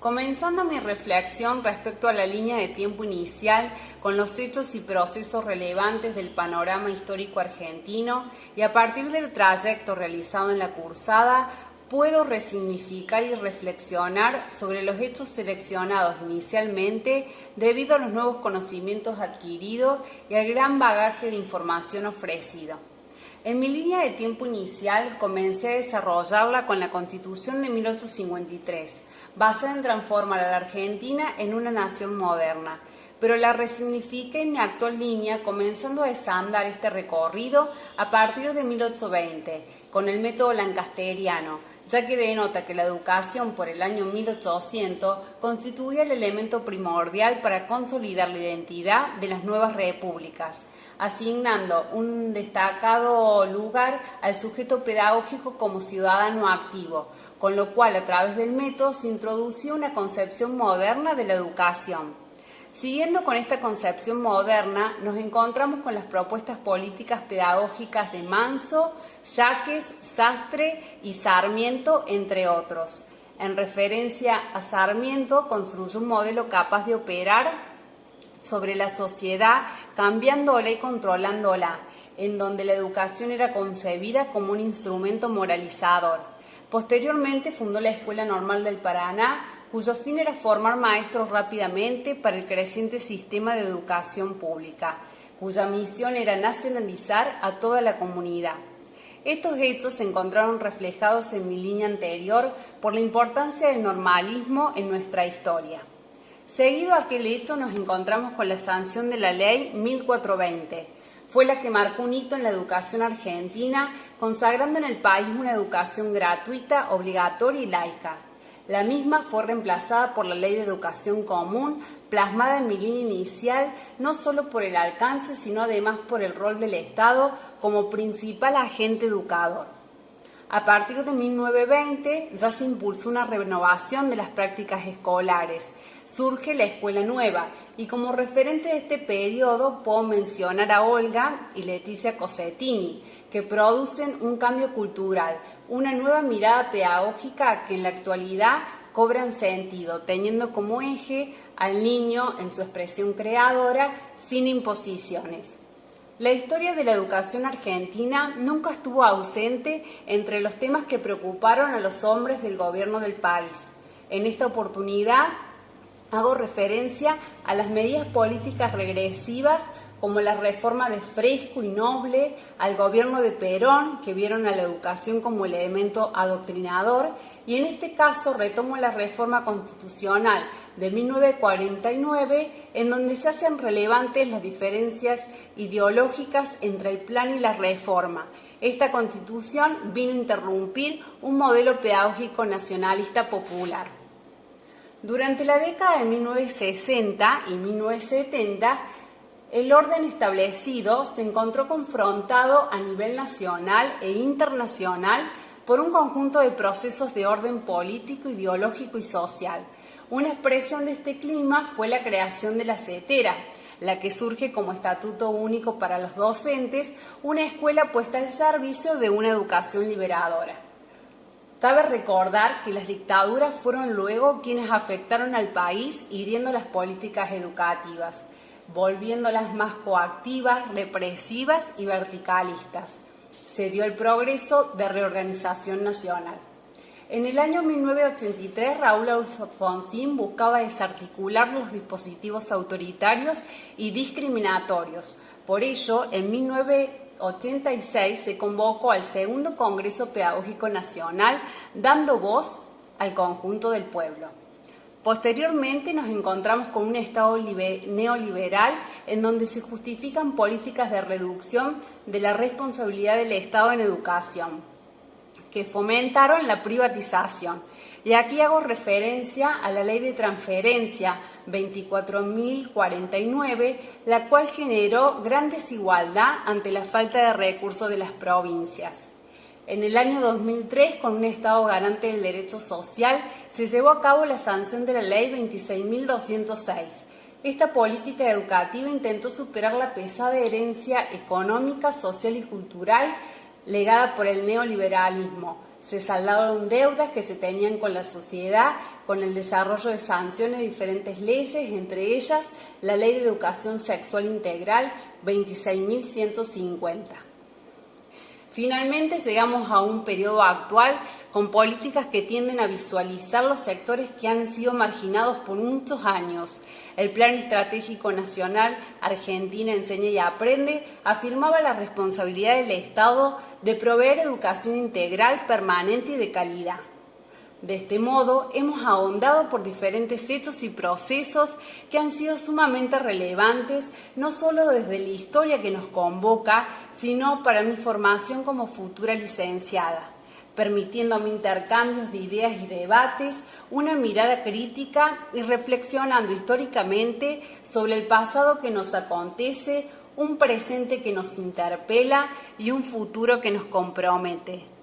Comenzando mi reflexión respecto a la línea de tiempo inicial con los hechos y procesos relevantes del panorama histórico argentino y a partir del trayecto realizado en la cursada, puedo resignificar y reflexionar sobre los hechos seleccionados inicialmente debido a los nuevos conocimientos adquiridos y al gran bagaje de información ofrecido. En mi línea de tiempo inicial comencé a desarrollarla con la Constitución de 1853, basada en transformar a la Argentina en una nación moderna, pero la resignifiqué en mi actual línea comenzando a desandar este recorrido a partir de 1820, con el método lancasteriano, ya que denota que la educación por el año 1800 constituía el elemento primordial para consolidar la identidad de las nuevas repúblicas, asignando un destacado lugar al sujeto pedagógico como ciudadano activo, con lo cual a través del método se introducía una concepción moderna de la educación. Siguiendo con esta concepción moderna, nos encontramos con las propuestas políticas pedagógicas de Manso, Yáquez, Sastre y Sarmiento, entre otros. En referencia a Sarmiento, construyó un modelo capaz de operar sobre la sociedad, cambiándola y controlándola, en donde la educación era concebida como un instrumento moralizador. Posteriormente fundó la Escuela Normal del Paraná, cuyo fin era formar maestros rápidamente para el creciente sistema de educación pública, cuya misión era nacionalizar a toda la comunidad. Estos hechos se encontraron reflejados en mi línea anterior por la importancia del normalismo en nuestra historia. Seguido a aquel hecho nos encontramos con la sanción de la Ley 1420. Fue la que marcó un hito en la educación argentina, consagrando en el país una educación gratuita, obligatoria y laica. La misma fue reemplazada por la Ley de Educación Común, plasmada en mi línea inicial, no solo por el alcance, sino además por el rol del Estado como principal agente educador. A partir de 1920 ya se impulsó una renovación de las prácticas escolares. Surge la Escuela Nueva y como referente de este periodo puedo mencionar a Olga y Leticia Cossettini, que producen un cambio cultural, una nueva mirada pedagógica que en la actualidad cobran sentido, teniendo como eje al niño en su expresión creadora sin imposiciones. La historia de la educación argentina nunca estuvo ausente entre los temas que preocuparon a los hombres del gobierno del país. En esta oportunidad hago referencia a las medidas políticas regresivas como la reforma de Fresco y Noble, al gobierno de Perón, que vieron a la educación como elemento adoctrinador, y en este caso retomo la reforma constitucional de 1949, en donde se hacen relevantes las diferencias ideológicas entre el plan y la reforma. Esta constitución vino a interrumpir un modelo pedagógico nacionalista popular. Durante la década de 1960 y 1970, el orden establecido se encontró confrontado a nivel nacional e internacional por un conjunto de procesos de orden político, ideológico y social. Una expresión de este clima fue la creación de la CETERA, la que surge como estatuto único para los docentes, una escuela puesta al servicio de una educación liberadora. Cabe recordar que las dictaduras fueron luego quienes afectaron al país hiriendo las políticas educativas, volviéndolas más coactivas, represivas y verticalistas. Se dio el progreso de reorganización nacional. En el año 1983, Raúl Alfonsín buscaba desarticular los dispositivos autoritarios y discriminatorios. Por ello, en 1986 se convocó al Segundo Congreso Pedagógico Nacional, dando voz al conjunto del pueblo. Posteriormente nos encontramos con un Estado neoliberal en donde se justifican políticas de reducción de la responsabilidad del Estado en educación, que fomentaron la privatización. Y aquí hago referencia a la Ley de Transferencia 24.049, la cual generó gran desigualdad ante la falta de recursos de las provincias. En el año 2003, con un Estado garante del derecho social, se llevó a cabo la sanción de la Ley 26.206. Esta política educativa intentó superar la pesada herencia económica, social y cultural legada por el neoliberalismo. Se saldaron deudas que se tenían con la sociedad con el desarrollo de sanciones de diferentes leyes, entre ellas la Ley de Educación Sexual Integral 26.150. Finalmente llegamos a un periodo actual con políticas que tienden a visualizar los sectores que han sido marginados por muchos años. El Plan Estratégico Nacional Argentina Enseña y Aprende afirmaba la responsabilidad del Estado de proveer educación integral, permanente y de calidad. De este modo, hemos ahondado por diferentes hechos y procesos que han sido sumamente relevantes, no solo desde la historia que nos convoca, sino para mi formación como futura licenciada, permitiéndome intercambios de ideas y debates, una mirada crítica y reflexionando históricamente sobre el pasado que nos acontece, un presente que nos interpela y un futuro que nos compromete.